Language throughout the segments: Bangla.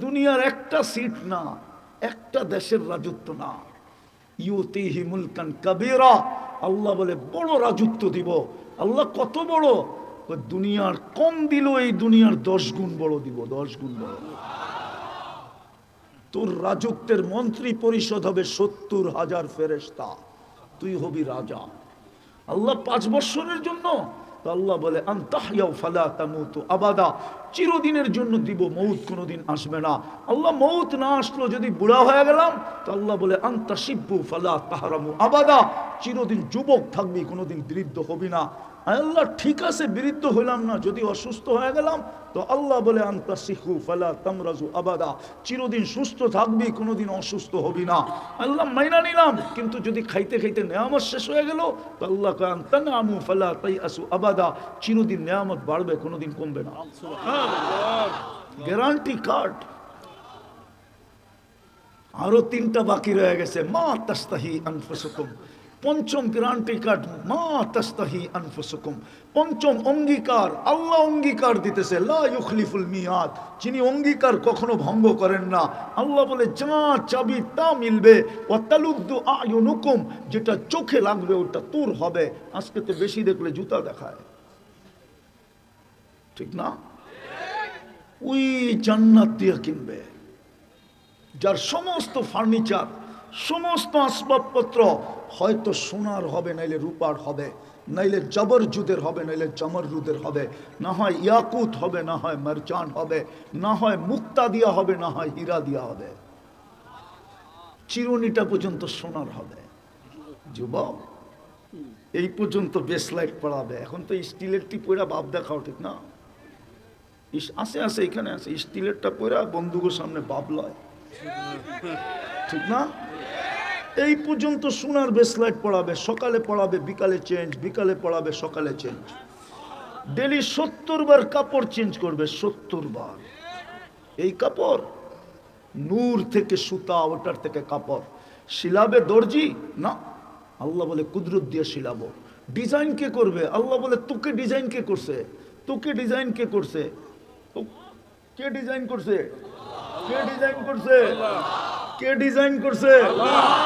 দুনিয়ার একটা সিট না, একটা দেশের রাজত্ব না। ইউতিহি মুলকান কাবীরা, আল্লাহ বলে বড় রাজত্ব দিব। আল্লাহ কত বড়? দুনিয়ার কম দিল, এই দুনিয়ার 10 গুণ বড় দিব, 10 গুণ বড়। তোর রাজত্বের মন্ত্রী পরিষদ হবে 70,000 ফেরেশতা, তুই হবি রাজা। আল্লাহ 5 বছরের জন্য, তো আল্লাহ বলে আনতাহইয়াউ ফালা তামুতু আবাদা, চিরদিনের জন্য দিব, মৌত কোনোদিন আসবে না। আল্লাহ মৌত না আসলো, যদি বুড়া হয়ে গেলাম, তো আল্লাহ বলে আনতাশিব্বু ফালা তাহরামু আবাদা, চিরদিন যুবক থাকবি, কোনোদিন বৃদ্ধ হবি না। আল্লাহ ঠিক আছে, বৃদ্ধ হইলাম না, যদি অসুস্থ হয়ে গেলাম, তো আল্লাহ বলে আনতাসিহু ফালা তামরাজু আবাদা, চিরদিন সুস্থ থাকবি, কোনোদিন অসুস্থ হবি না। আল্লাহ মাইনা নিলাম, কিন্তু যদি খাইতে খাইতে নেয়ামত শেষ হয়ে গেল, তো আল্লাহ কয় আনতানামু ফালা তাইআসু আবাদা, চিরদিন নেয়ামত বাড়বে, কোনোদিন কমবে না। Guarantee card. আরো 3টা বাকি রয়ে গেছে, মা তাস্তাহি আনফুসুকুম, পঞ্চম গ্যারান্টি কার্ড, মা তাস্তাহি আনফুসুকুম। পঞ্চম অঙ্গীকার, আল্লাহ অঙ্গীকার দিতেছে, লা ইউখলিফুল মিয়াদ, যিনি অঙ্গীকার কখনো ভঙ্গ করেন না। আল্লাহ বলে যা চাবি তা মিলবে। ওয়াতালুদ্দু আয়ুনুকুম, যেটা চোখে লাগবে ওটা তোর হবে। আজকে তো বেশি দেখলে জুতা দেখায়, ঠিক না? ওই জান্নাত দিয়ে কিনবে, যার সমস্ত ফার্নিচার, সমস্ত আসবাবপত্র হয়তো সোনার হবে, নাইলে রূপার হবে, নাইলে জবরজুদের হবে, নাইলে জমরজুদের হবে, না হয় ইয়াকুত হবে, না হয় মারজান হবে, না হয় মুক্তা দিয়া হবে, না হয় হীরা দিয়া হবে। চিরুনিটা পর্যন্ত সোনার হবে। যুবক, এই পর্যন্ত বেসলাইট পড়াবে। এখন তো স্টিলেরটি পয়রা বাপ দেখাও, ঠিক না? আছে আছে, এখানে আছে, স্টিলেরটা পয়রা বন্ধুকের সামনে বাপ লয়, ঠিক না? এই পর্যন্ত সোনার বেসলাইট পড়াবে, সকালে পড়াবে বিকালে চেঞ্জ, বিকালে পড়াবে সকালে চেঞ্জ। ডেলি 70 বার কাপড় চেঞ্জ করবে, 70 বার। এই কাপড় নূর থেকে সুতা, ওটার থেকে কাপড়। শিলাবে দর্জি না, আল্লাহ বলে কুদরত দিয়ে শিলাবো। ডিজাইন কে করবে? আল্লাহ বলে তোকে ডিজাইন কে করছে? তোকে ডিজাইন কে করছে? কে ডিজাইন করছে? কে ডিজাইন করছে? কে ডিজাইন করছে?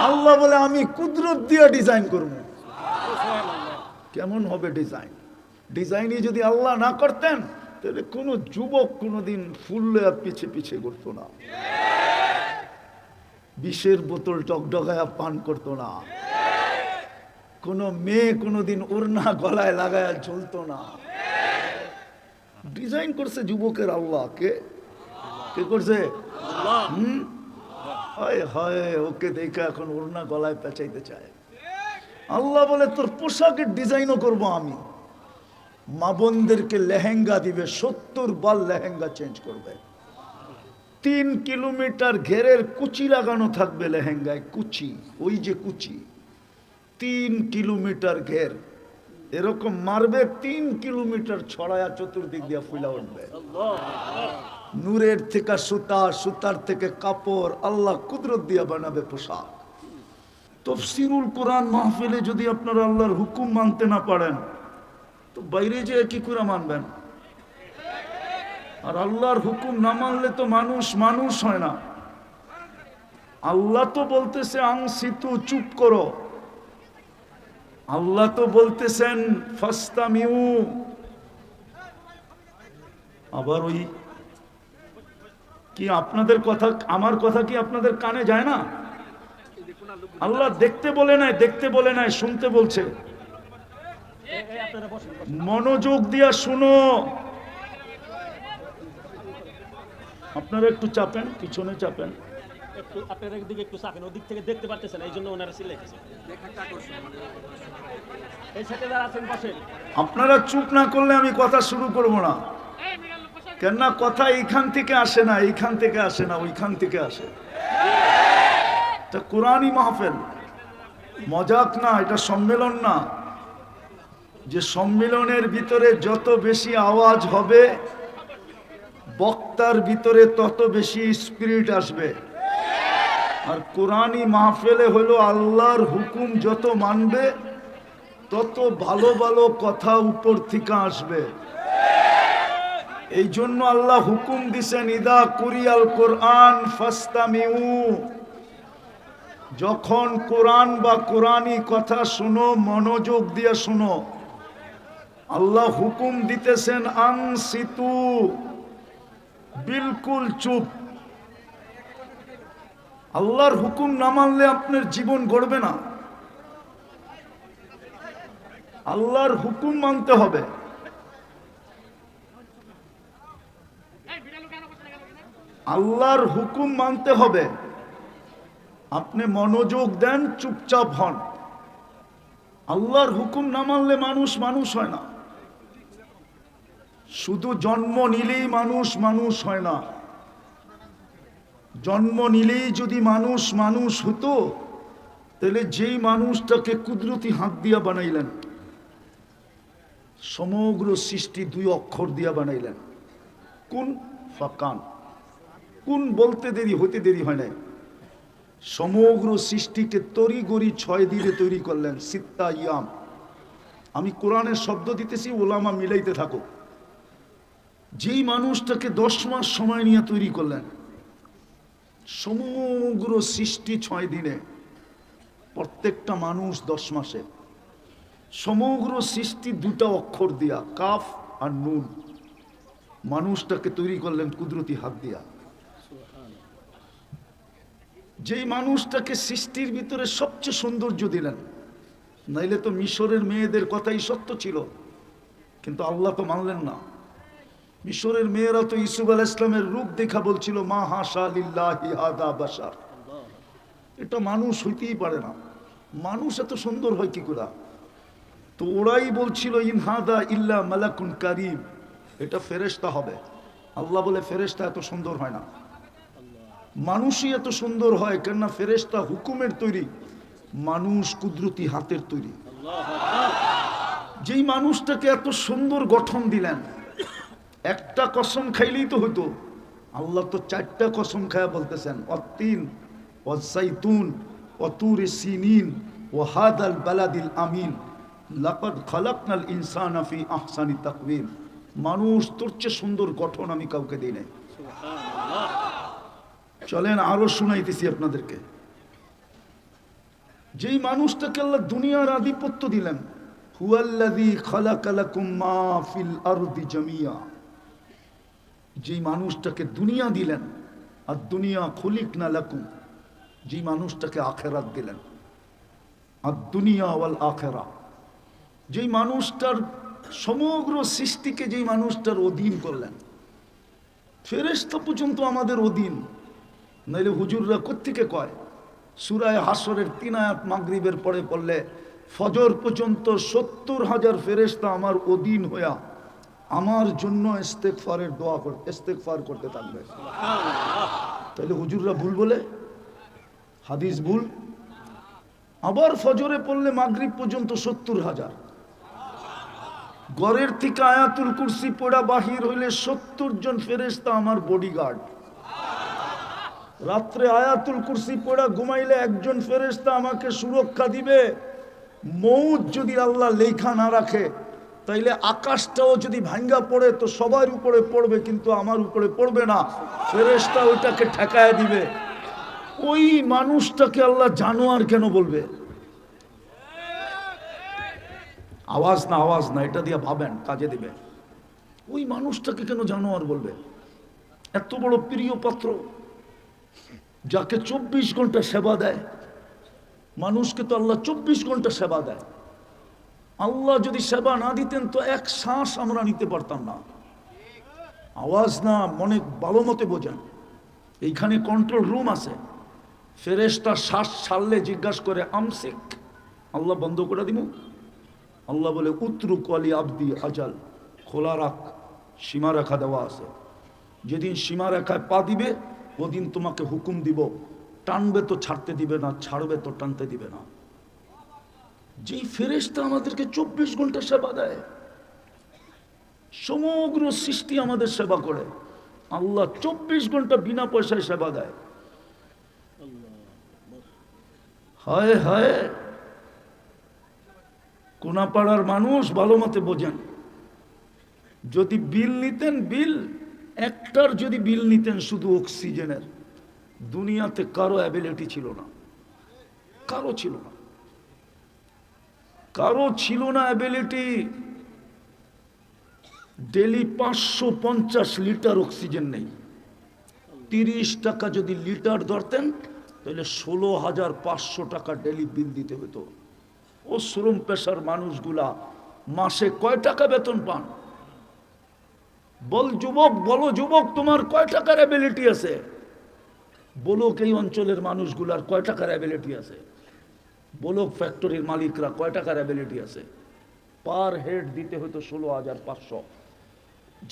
আল্লাহ বলে আমি কুদরত দিয়ে ডিজাইন করব। কেমন হবে ডিজাইন? ডিজাইনই যদি আল্লাহ না করতেন, তাহলে কোনো যুবক কোনোদিন ফুললে পিছে পিছে করতো না, বিষের বোতল টকডকায়া পান করতো না, কোনো মেয়ে কোনোদিন ওড়না গলায় লাগায়া ঝুলতো না। ডিজাইন করছে যুবকের আল্লাহ। কে কে করছে? হায় হায়, ওকে দেখে এখন ওড়না গলায় পেঁচাইতে চায়। আল্লাহ বলে তোর পোশাকের ডিজাইনও করব আমি। মা বোনদেরকে লেহেঙ্গা দিবে, 70 বার লেহেঙ্গা চেঞ্জ করবে। 3 কিলোমিটার ঘেরের কুচি লাগানো থাকবে লেহেঙ্গায়, কুচি, ওই যে কুচি, 3 কিলোমিটার ঘের এরকম মারবে, 3 কিলোমিটার ছড়ায়া চতুর্দিক দিয়ে ফুলা উঠবে। নূরের থেকে সুতা, সুতার থেকে কাপড়, আল্লাহ কুদরত দিয়ে বানাবে পোশাক। তাফসীরুল কোরআন মাহফিলে যদি আপনারা আল্লাহর হুকুম মানতে না পারেন, তো বাইরে যে কি করে মানবেন? আর আল্লাহর হুকুম না মানলে তো মানুষ মানুষ হয় না। আল্লাহ তো বলতেছে আনসিতু, চুপ করো। আল্লাহ তো বলতেছেন ফাস্তামিউ। আবার ওই কি আপনাদের কথা, আমার কথা কি আপনাদের কানে যায় না? আল্লাহ দেখতে বলে নাই, দেখতে বলে নাই, শুনতে বলছে। মনোযোগ দিয়া শুনো। আপনারা একটু চাপেন, পিছনে চাপেন। একটু আপনারা দিকে একটু চাপেন, ওদিক থেকে দেখতে পারতেছেন, এই জন্য ওনারা সিলেক্টেছে। এই সাথে যারা আছেন বসেন। আপনারা চুপ না করলে আমি কথা শুরু করব না। কেননা কথা এইখান থেকে আসে না, এইখান থেকে আসে না, ওইখান থেকে আসে। এটা কোরআনই মাহফিল, মজাক না, এটা সম্মেলন না। যে সম্মেলনের ভিতরে যত বেশি আওয়াজ হবে, বক্তার ভিতরে তত বেশি স্পিরিট আসবে। আর কোরআনই মাহফিলে হলো আল্লাহর হুকুম যত মানবে, তত ভালো ভালো কথা উপর থেকে আসবে। এই জন্য আল্লাহ হুকুম দিছেন ইদা কুরিয়াল কোরআন ফাস্তামিউ, যখন কোরআন বা কোরআনী কথা শুনো মনোযোগ দিয়ে শুনো। আল্লাহ হুকুম দিতেছেন আনসিতু, বিলকুল চুপ। আল্লাহর হুকুম না মানলে আপনার জীবন গড়বে না। আল্লাহর হুকুম মানতে হবে। আল্লাহর হুকুম মানতে হবে। আপনি মনোযোগ দেন, চুপচাপ হন। আল্লাহর হুকুম না মানলে মানুষ মানুষ হয় না। শুধু জন্ম নিলেই মানুষ মানুষ হয় না। জন্ম নিলেই যদি মানুষ মানুষ হতো, তাহলে যেই মানুষটাকে কুদরতি হাত দিয়া বানাইলেন, সমগ্র সৃষ্টি 2 অক্ষর দিয়া বানাইলেন, কুন ফাকান। কুন বলতে দেরি হতে দেরি হয় নাই। সমগ্র সৃষ্টিকে তড়িগড়ি 6 দিনে তৈরি করলেন, সিত্তা ইয়াম। আমি কোরআনের শব্দ দিতেছি, ওলামা মিলাইতে থাকো। যেই মানুষটাকে 10 মাস সময় নিয়ে তৈরি করলেন, সমগ্র সৃষ্টি 6 দিনে, প্রত্যেকটা মানুষ 10 মাসে। সমগ্র সৃষ্টি 2টা অক্ষর দিয়া, কাফ আর নুন। মানুষটাকে তৈরি করলেন কুদরতি হাত দিয়া। যেই মানুষটাকে সৃষ্টির ভিতরে সবচেয়ে সৌন্দর্য দিলেন, নাইলে তো মিশরের মেয়েদের কথাই সত্য ছিল, কিন্তু আল্লাহ তো মানলেন না। মিশরের মেয়েরা তো ইউসুফ আলাইহিস সালামের রূপ দেখা বলছিল, মা হাশা লিল্লাহি হাদা বাশার, এটা মানুষ হইতেই পারে না, মানুষ এত সুন্দর হয় কি করে? তো ওরাই বলছিল ইন হাদা ইল্লা মালাকুন কারীম, এটা ফেরেশতা হবে। আল্লাহ বলে ফেরেশতা এত সুন্দর হয় না, মানুষই এত সুন্দর হয়। কেননা ফেরেশতা হুকুমের তৈরি, মানুষ কুদরতি হাতের তৈরি। যেই মানুষটাকে এত সুন্দর গঠন দিলেন, একটা কসম খাইলেই তো হতো। আল্লাহ তো 4টা কসম খায়া বলতেছেন, অত্তিন ওয়াজ্জাইতুন ওয়াতুরি সিনিন ওয়া হাদাল বালাদিল আমিন লাকাদ খালাকনাল ইনসানা ফি আহসানি তাকওয়িম। মানুষ তোর চেয়ে সুন্দর গঠন আমি কাউকে দিই নাই। চলেন আরো শুনাইতেছি আপনাদেরকে। যেই মানুষটাকে আল্লাহ দুনিয়ার আধিপত্য দিলেন, হুয়াল্লাযী খালাকা লাকুম মা ফিল আরদি জামিয়া, যেই মানুষটাকে দুনিয়া দিলেন, আর দুনিয়া খুলিকনা লাকুম, যেই মানুষটাকে আখেরাত দিলেন, আর দুনিয়া ওয়াল আখেরা, যেই মানুষটার সমগ্র সৃষ্টিকে যেই মানুষটার অধীন করলেন। ফেরেশতা পর্যন্ত আমাদের অধীন, নাইলে হুজুররা কোত্থেকে কয়? সূরা হাসরের 3 আয়াত মাগরিবের পরে পড়লে ফজর পর্যন্ত 70,000 ফেরেশতা আমার অধীন হইয়া আমার জন্য ইস্তেগফারের দোয়া করতে, ইস্তেগফার করতে থাকবে। তাহলে হুজুররা ভুল বলে? হাদিস ভুল? আবার ফজরে পড়লে মাগরিব পর্যন্ত 70,000। ঘরের থেকে আয়াতুল কুরসি পড়া বাহির হইলে 70 জন ফেরেশতা আমার বডিগার্ড। রাত্রে আয়াতুল কুরসি পড়া ঘুমাইলে একজন ফেরেশতা আমাকে সুরক্ষা দিবে। মৌত যদি আল্লাহ লেখা না রাখে, তাইলে আকাশটাও যদি ভাঙ্গা পড়ে তো সবার উপরে পড়বে, কিন্তু আমার উপরে পড়বে না। ফেরেশতা ওইটাকে ঠেকায় দিবে। ওই মানুষটাকে আল্লাহ জানোয়ার কেন বলবে? আওয়াজ না, আওয়াজ না, এটা দিয়ে ভাবেন, কাজে দিবে। ওই মানুষটাকে কেন জানোয়ার বলবে? এত বড় প্রিয় পাত্র, যাকে 24 ঘন্টা সেবা দেয়। মানুষকে তো আল্লাহ 24 ঘন্টা সেবা দেয়। আল্লাহ যদি সেবা না দিতেন তো এক শ্বাস আমরা নিতে পারতাম না। আওয়াজ না, মনে ভালো মতে বোঝেন। এইখানে কন্ট্রোল রুম আছে। ফেরেশতা শ্বাস ছাড়লে জিজ্ঞাসা করে আমসিক, আল্লাহ বন্ধ করে দিব। আল্লাহ বলে উতরুক আলি আবদি আজাল, খোলা রাখ, সীমা রেখা দেওয়া আছে। যেদিন সীমা রেখায় পা দিবে ওদিন তোমাকে হুকুম দিব, টানবে তো ছাড়তে দিবে না, ছাড়বে তো টানতে দিবে না। যেই ফেরেশতা আমাদেরকে 24 ঘন্টা সেবা দেয়, সমগ্র সৃষ্টি আমাদের সেবা করে, আল্লাহ 24 ঘন্টা বিনা পয়সায় সেবা দেয়। হায় হায়, কোনাপাড়ার মানুষ ভালো মতে বোঝেন। যদি বিল নিতেন, বিল একটার যদি বিল নিতেন শুধু অক্সিজেনের, দুনিয়াতে কারো অ্যাবিলিটি ছিল না, কারো ছিল না, কারো ছিল না অ্যাবিলিটি। ডেলি 550 লিটার অক্সিজেন নেই। 30 টাকা যদি লিটার ধরতেন তাহলে 16,500 টাকা ডেলি বিল দিতে হতো। ও শ্রম পেশার মানুষগুলা মাসে কয় টাকা বেতন পান? বল যুবক, বলো যুবক, তোমার কয় টাকার অ্যাবিলিটি আছে? বলো এই অঞ্চলের মানুষগুলার কয় টাকার অ্যাবিলিটি আছে? বলো ফ্যাক্টরির মালিকরা কয় টাকার অ্যাবিলিটি আছে? পার হেড দিতে হতো 16,500।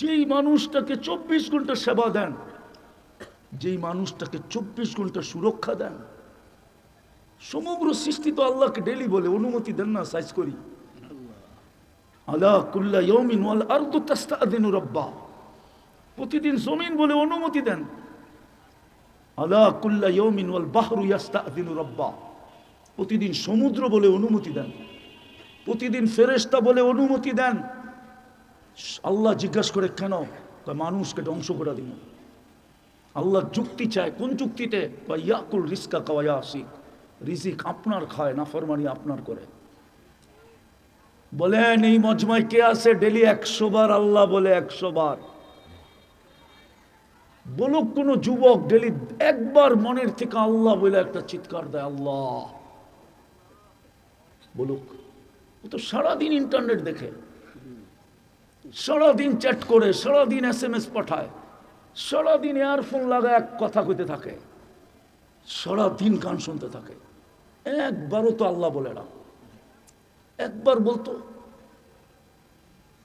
যেই মানুষটাকে 24 ঘন্টা সেবা দেন, যেই মানুষটাকে 24 ঘন্টা সুরক্ষা দেন, সমগ্র সৃষ্টি তো আল্লাহকে ডেলি বলে অনুমতি দেন না সাইজ করি। আলা কুল্লা ইয়াউমিন ওয়াল আরদু তাস্তাযিনু রাব্বা, প্রতিদিন জমিন বলে অনুমতি দেন। আলা কুল্লা ইয়াউমিন ওয়াল বাহরু ইয়াস্তাযিনু রাব্বা, প্রতিদিন সমুদ্র বলে অনুমতি দেন, প্রতিদিন ফেরেশতা বলে অনুমতি দেন। আল্লাহ জিজ্ঞাসা করে কেন? মানুষকে ধ্বংস করে দিন। আল্লাহ যুক্তি চায়, কোন যুক্তিতে? ইয়াকুল রিজকা ওয়া ইয়াসিক, রিজিক আপনার খায়, নাফরমানি আপনার করে। বলেন এই মজমায় কে আছে ডেলি 100 বার আল্লাহ বলে? 100 বার বলুক কোন যুবক ডেলি একবার মনের থেকে আল্লাহ বলে একটা চিৎকার দেয়, আল্লাহ বলুক। ও তো সারাদিন ইন্টারনেট দেখে, সারাদিন চ্যাট করে, সারাদিন SMS পাঠায়, সারাদিন ইয়ারফোন লাগায় এক কথা কইতে থাকে, সারাদিন গান শুনতে থাকে। একবারও তো আল্লাহ বলে না, একবার বলতো।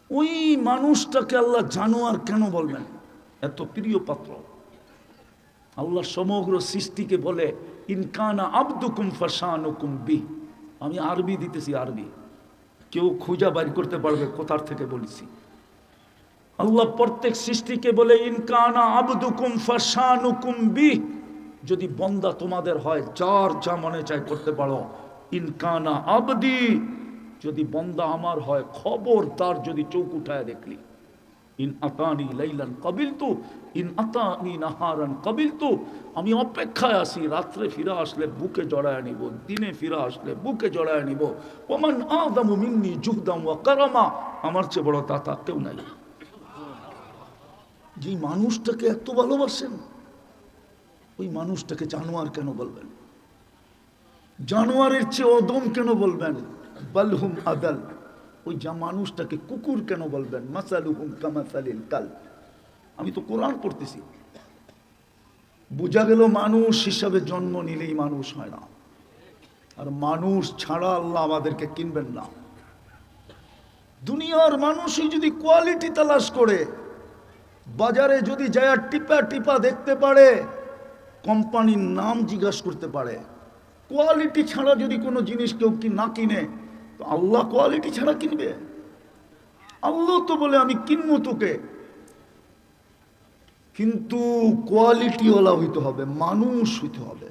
ওই মানুষটাকে আল্লাহ জানোয়ার কেন বলবেন? এত প্রিয় পাত্র। আল্লাহ সমগ্র সৃষ্টিকে বলে ইনকানা আবদুকুম ফাশানুকুম বি। আমি আরবি দিতেছি, আরবি, কেউ খুঁজা বাইর করতে পারবে কোথার থেকে বলেছি। আল্লাহ প্রত্যেক সৃষ্টিকে বলে ইনকানা আবদুকুম ফাশানুকুম বি, যদি বন্দা তোমাদের হয় যার যা মনে চায় করতে পারো। ইনকানা আবদি, যদি বন্দা আমার হয় খবরদার যদি চোখ উঠায় দেখলি। ইন আতানি লাইলান কাবিলতু, ইন আতানি নাহারান কাবিলতু, আমি অপেক্ষায় আছি, রাত্রে ফিরে আসলে বুকে জড়ায় নিব, দিনে ফিরে আসলে বুকে জড়ায় নিব। ওমান আদামু মিন্নি জুহদাম ওয়া কারামা, আমার চেয়ে বড় দাতা কেউ নাই। যে মানুষটাকে এত ভালোবাসেন, ওই মানুষটাকে জানোয়ার কেন বলবেন? জানোয়ারের চেয়ে অদম কেন বলবেন? বালহুম আদাল, ওই যা মানুষটাকে কুকুর কেন বলবেন? মাসালুহুম কামাসালিল কালব। আমি তো কোরআন পড়তেছি, বোঝা গেল মানুষ হিসাবে জন্ম নিলেই মানুষ হয় না, আর মানুষ ছাড়া আল্লাহ আমাদেরকে কিনবেন না। দুনিয়ার মানুষই যদি কোয়ালিটি তালাশ করে, বাজারে যদি যায় টিপা টিপা দেখতে পারে, কোম্পানির নাম জিজ্ঞাসা করতে পারে, কোয়ালিটি ছাড়া যদি কোনো জিনিস কেউ না কিনে, তো আল্লাহ কোয়ালিটি ছাড়া কিনবে? আল্লাহ তো বলে আমি কিনবো তোকে, কিন্তু কোয়ালিটিওয়ালা হইতে হবে, মানুষ হইতে হবে।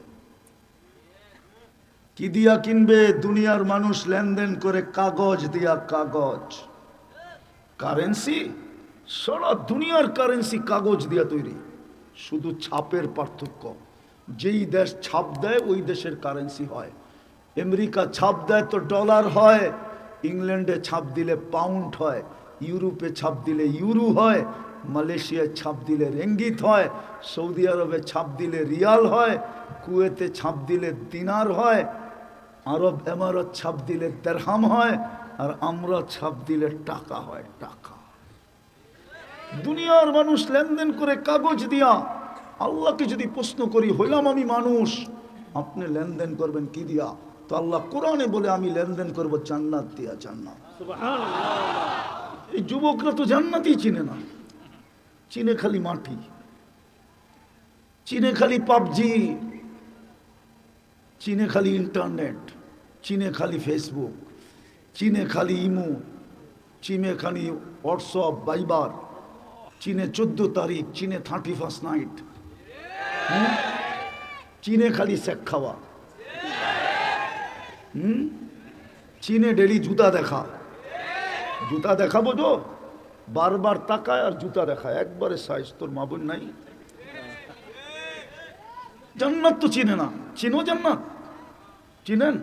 কি দিয়া কিনবে? দুনিয়ার মানুষ লেনদেন করে কাগজ দিয়া, কাগজ, কারেন্সি। সারা দুনিয়ার কারেন্সি কাগজ দিয়া তৈরি, শুধু ছাপের পার্থক্য। যেই দেশ ছাপ দেয় ওই দেশের কারেন্সি হয়। আমেরিকা ছাপ দেয় তো ডলার হয়, ইংল্যান্ডে ছাপ দিলে পাউন্ড হয়, ইউরোপে ছাপ দিলে ইউরো হয়, মালয়েশিয়ায় ছাপ দিলে রেঙ্গিত হয়, সৌদি আরবে ছাপ দিলে রিয়াল হয়, কুয়েতে ছাপ দিলে দিনার হয়, আরব এমারত ছাপ দিলে দিরহাম হয়, আর আমরা ছাপ দিলে টাকা হয়, টাকা। দুনিয়ার মানুষ লেনদেন করে কাগজ দিয়া। আল্লাহকে যদি প্রশ্ন করি, হইলাম আমি মানুষ, আপনি লেনদেন করবেন কি দিয়া? তো আল্লাহ কোরআনে বলে আমি লেনদেন করব জান্নাত দিয়া, জান্নাত। এই যুবকরা তো জান্নাতই চিনে না, চিনে খালি মাটি, চিনে খালি পাবজি, চিনে খালি ইন্টারনেট, চিনে খালি ফেসবুক, চিনে খালি ইমো, চিনে খালি হোয়াটসঅ্যাপ, ভাইবার, চীনে 14 তারিখ, চীনে 31st নাইট, চীনে খালি শেখ খাওয়া, চীনে ডেলি জুতা দেখা। জুতা দেখাবো তো বারবার তাকায় আর জুতা দেখায়, একবারে সাইজ। তোর মা বোন নাই? জান্নাত তো চিনে না। চিনো জান্নাত? চিনেন?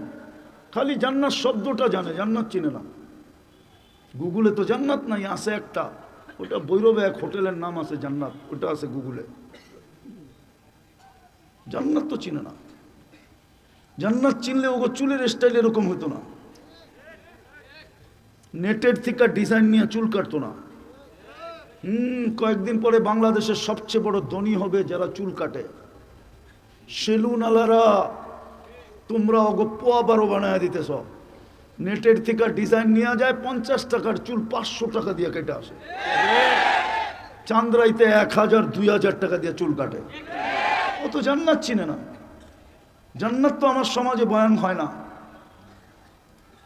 খালি জান্নাত শব্দটা জানে, জান্নাত চিনে না। গুগলে তো জান্নাত নাই, আছে একটা, ওটা বৈরবে এক হোটেলের নাম আছে জান্নাত, ওটা আছে গুগলে। জান্নাত তো চিনে না। জান্নাত চিনলে ওগো চুলের স্টাইল এরকম হতো না, নেটের থেকে ডিজাইন নিয়ে চুল কাটতো না। কয়েকদিন পরে বাংলাদেশের সবচেয়ে বড় ধনী হবে যারা চুল কাটে, সেলুন আলারা। তোমরা ওগো পোয়া বারো বানায় দিতেছ। নেটের থেকে ডিজাইন নেওয়া যায়, 50 টাকার চুল 500 টাকা দিয়ে কেটে আসে। চান্দ্রাইতে 1000 2000 টাকা দিয়ে চুল কাটে। ও তো জান্নাত চিনে না। জান্নাত তো আমার সমাজে বয়ান হয় না,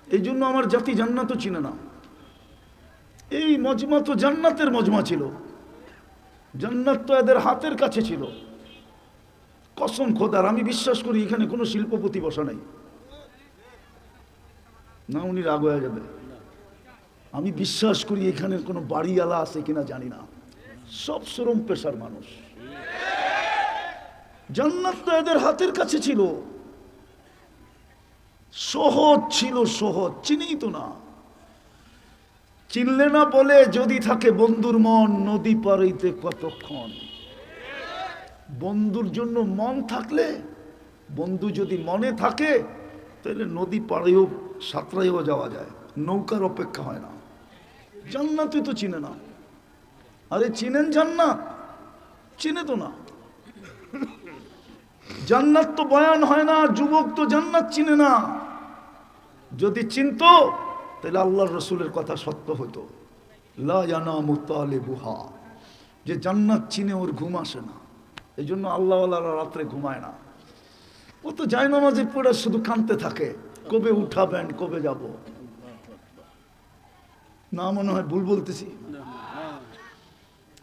এই জন্য আমার জাতি জান্নাতও চিনে না। এই মজমা তো জান্নাতের মজমা ছিল, জান্নাত তো এদের হাতের কাছে ছিল। কসম খোদার, আমি বিশ্বাস করি এখানে কোনো শিল্পপতি বসা নাই। না, উনি রাগ হয়ে যাবে। আমি বিশ্বাস করি এখানে কোনো বাড়িওয়ালা আছে কিনা জানি না, সব শ্রম পেশার মানুষ। জান্নাত তো এদের হাতের কাছে ছিল, সহজ ছিল, সহজ। চিনেই তো না। চিনলে না বলে যদি থাকে বন্ধুর মন, নদী পাড়াইতে কতক্ষণ। বন্ধুর জন্য মন থাকলে, বন্ধু যদি মনে থাকে, তাহলে নদী পাড়েও সাঁতরাইও যাওয়া যায়, নৌকার অপেক্ষা হয় না। জান্নাতই তো চিনে না। আরে চিনেন জান্নাত? চিনে তো না। জান্নাত তো বয়ান হয় না, যুবক তো জান্নাত চিনে না। যদি চিনতো তাহলে আল্লাহর রসুলের কথা সত্য হতো, লা ইয়ানামু তালিবুহা, যে জান্নাত চিনে ওর ঘুম আসে না। এই জন্য আল্লাহওয়ালারা রাত্রে ঘুমায় না। ও তো যায় নামাজে পড়ে শুধু কাঁদতে থাকে, কবে উঠাবেন, কবে যাব। না, মনে হয় ভুল বলতেছি।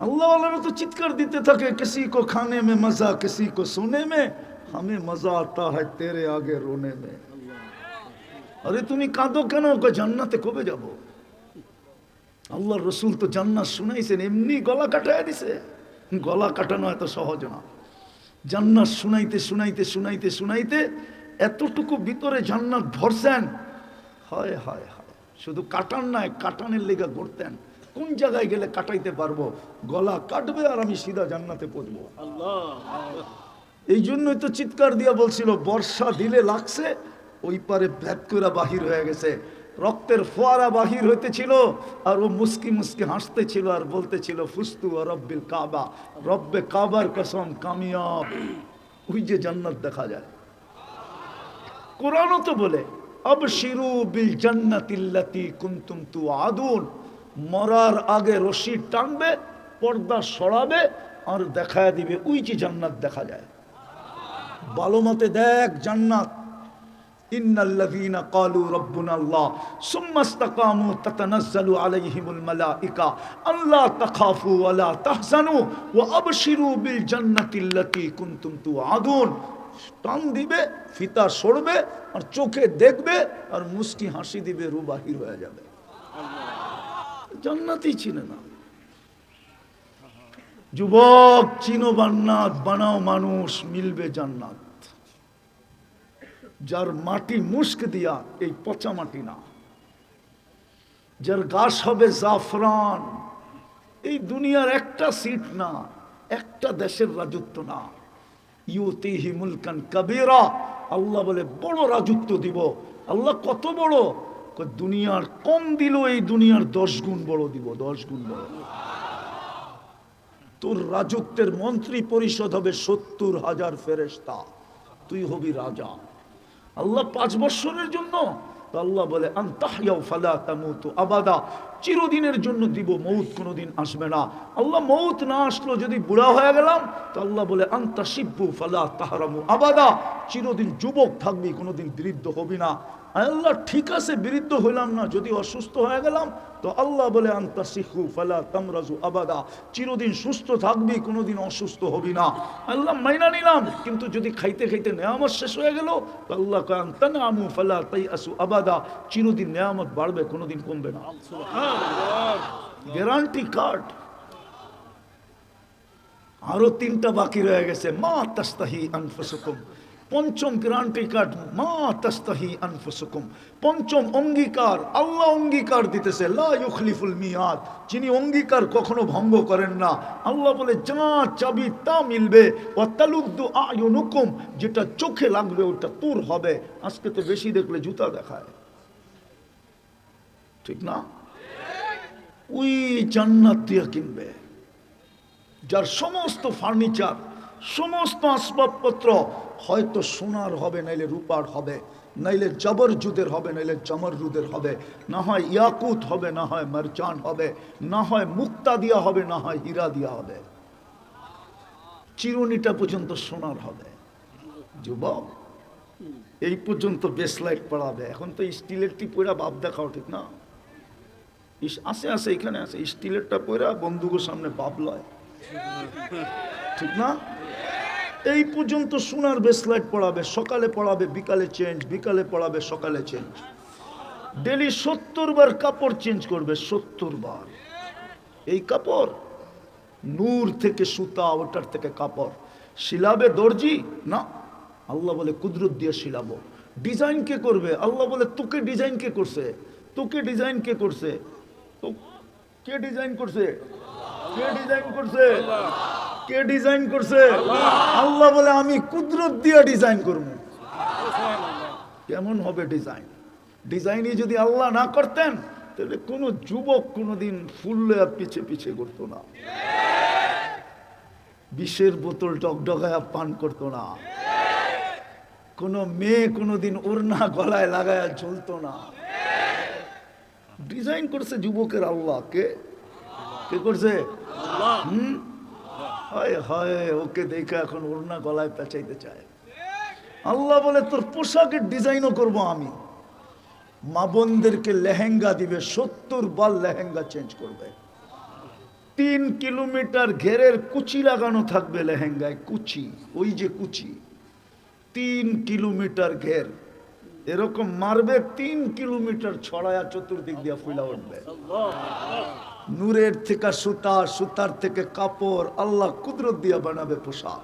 আল্লাহওয়ালারা তো চিৎকার দিতে থাকে, কিসি কো খানে মে মজা, কিসি কো সোনে মে, হামে মজা আতা হয় তেরে আগে রোনে মে। আরে তুমি কাঁদো কেন? জান্নাতে কবে যাব? আল্লাহর রসুল তো জান্নাত শুনাইছেন, এমনি গলা কাটায় দিছে। গলা কাটানো এত সহজ না। জান্নাত শুনাইতে শুনাইতে শুনাইতে শুনাইতে এতটুকু ভিতরে জান্নাত ভরছেন। হায় হায় হায়, শুধু কাটান নাই, কাটানের লেগে ঘুরতেন। কোন জায়গায় গেলে কাটাইতে পারবো, গলা কাটবে আর আমি সিধা জান্নাতে পড়বো। এই জন্যই তো চিৎকার দিয়া বলছিল, বর্ষা দিলে লাগছে, ওই পারে ভ্যাপ করে বাহির হয়ে গেছে, রক্তের ফোয়ারা বাহির হইতেছিল, আর ও মুস্কি মুস্কি হাসতেছিল আর বলতেছিল, ফুস্তু রব্বিল কাবা, রব্বে কাবার কসম কামিয়াব। ওই যে জান্নাত দেখা যায়। কোরআনও তো বলে, আবশিরু বিল জান্নাতিল্লাতি কুনতুম তুআদুন। মরার আগে রশি টানবে, পর্দা সরাবে, আর দেখায় দিবে ওই যে জান্নাত দেখা যায়। ভালো মতে দেখ জান্নাত। ইন্নাল্লাযীনা ক্বালু রাব্বুনাল্লাহ সুম্মা ইসতাকামু তাতানাজ্জালু আলাইহিমুল মালায়েকা আল্লা তাখাফু ওয়া লা তাহজানু ওয়া আবশিরু বিল জান্নাতিল্লাতী কুনতুম তুআদুন। টান দিবে, ফিতা সরবে, আর চোখে দেখবে, আর মুস্কি হাসি দিবে, রূহ বাহির হয়ে যাবে। জান্নাতই চিনে না। যুবক, চিনো জান্নাত, বানাও মানুষ, মিলবে জান্নাত। যার মাটি মুস্ক দিয়া, এই পচা মাটি না। যার গাছ হবে জাফরান। এই দুনিয়ার একটা সিট না, একটা দেশের রাজত্ব না। ইউতিহি মুলকান কাবীরা, আল্লাহ বলে বড় রাজত্ব দিব। আল্লাহ কত বড়? দুনিয়ার কম দিল, এই দুনিয়ার 10 গুণ বড় দিব, 10 গুণ বড়। তোর রাজত্বের মন্ত্রী পরিষদ হবে 70,000 ফেরেশতা, তুই হবি রাজা। আল্লাহ 5 বছরের জন্য, তো আল্লাহ বলে আনতাহইয়াউ ফালা তামুতু আবাদা, চিরদিনের জন্য দিব, মৌত কোনোদিন আসবে না। আল্লাহ মৌত না আসলো, যদি বুড়া হয়ে গেলাম, তো আল্লাহ বলে আনতাশিব্বু ফালা তাহরামু আবাদা, চিরদিন যুবক থাকবি, কোনোদিন বৃদ্ধ হবি না। আল্লাহ ঠিক আছে, বিরুদ্ধ হইলাম না। যদি অসুস্থ হয়ে গেলাম তো আল্লাহ বলে আনতা সিহু ফালা তামরাজু আবাদা, চিরদিন সুস্থ থাকবি, কোনোদিন অসুস্থ হবি না। আল্লাহ মাইনা নিলাম। কিন্তু যদি খাইতে খাইতে নেয়ামত শেষ হয়ে গেল তো আল্লাহ কয় আনতা নামু ফালা তাইয়াসু আবাদা, চিরদিন নেয়ামত বাড়বে, কোনোদিন কমবে না। Guarantee card. আরো 3টা বাকি রয়ে গেছে। মা তাস্তাহি আনফুসুকুম, পঞ্চম গ্যারান্টি কার্ড। মা তাস্তাহি আনফুসুকুম, পঞ্চম অঙ্গীকার। আল্লাহ অঙ্গীকার দিতেছে, লা ইউখলিফুল মিয়াদ, যিনি অঙ্গীকার কখনো ভঙ্গ করেন না। আল্লাহ বলে যা চাবি তা মিলবে। ওয়াতালুদ্দু আয়ুনুকুম, যেটা চোখে লাগবে ওটা তোর হবে। আজকে তো বেশি দেখলে জুতা দেখায়, ঠিক না? ওই জান্নাত দিয়ে কিনবে, যার সমস্ত ফার্নিচার, সমস্ত আসবাবপত্র হয়তো সোনার হবে, নাইলে রূপার হবে, নাইলে জবরজুদের হবে, নাইলে জমররুদের হবে, না হয় ইয়াকুত হবে, না হয় মারজান হবে, না হয় মুক্তা দিয়া হবে, না হয় হীরা দিয়া হবে। চিরুনিটা পর্যন্ত সোনার হবে। যুবক, এই পর্যন্ত বেসলাইট পড়াবে। এখন তো স্টিলের টি পয়রা বাপ দেখাও, ঠিক না? আছে আছে, এখানে আছে। স্টিলেরটা পয়রা বন্ধুকের সামনে বাপ লয়, ঠিক না? এই পর্যন্ত সোনার বেসলাইট পড়াবে। সকালে পড়াবে, বিকালে চেঞ্জ, বিকালে পড়াবে, সকালে চেঞ্জ। ডেলি 70 বার কাপড় চেঞ্জ করবে, 70 বার। এই কাপড় নূর থেকে সুতা, ওটার থেকে কাপড়। শিলাবে দর্জি না, আল্লাহ বলে কুদরত দিয়ে শিলাবো। ডিজাইন কে করবে? আল্লাহ বলে তোকে ডিজাইন কে করছে? তোকে ডিজাইন কে করছে? তো কে ডিজাইন করছে? কে ডিজাইন করছে? কে ডিজাইন করছে? আল্লাহ বলে আমি কুদরত দিয়ে ডিজাইন করব। কেমন হবে ডিজাইন? ডিজাইনই যদি আল্লাহ না করতেন তাহলে কোনো যুবক কোনোদিন ফুল পিছে পিছে করতো না, বিষের বোতল ডগডগায়া পান করতো না, কোনো মেয়ে কোনোদিন ওড়না গলায় লাগায়া ঝুলতো না। ডিজাইন করছে যুবকের আল্লাহ। কে কে করছে? হায় হায়, ওকে দেখে এখন ওড়না গলায় পেঁচাইতে চায়। আল্লাহ বলে তোর পোশাকের ডিজাইনও করব আমি। মা বোনদেরকে লেহেঙ্গা দিবে, 70 বার লেহেঙ্গা চেঞ্জ করবে। 3 কিলোমিটার ঘেরের কুচি লাগানো থাকবে লেহেঙ্গায়, কুচি, ওই যে কুচি, 3 কিলোমিটার ঘের এরকম মারবে, 3 কিলোমিটার ছড়ায়া চতুর্দিক দিয়ে ফুলা উঠবে। নূরের থেকে সুতা, সুতার থেকে কাপড়, আল্লাহ কুদরত দিয়া বানাবে পোশাক।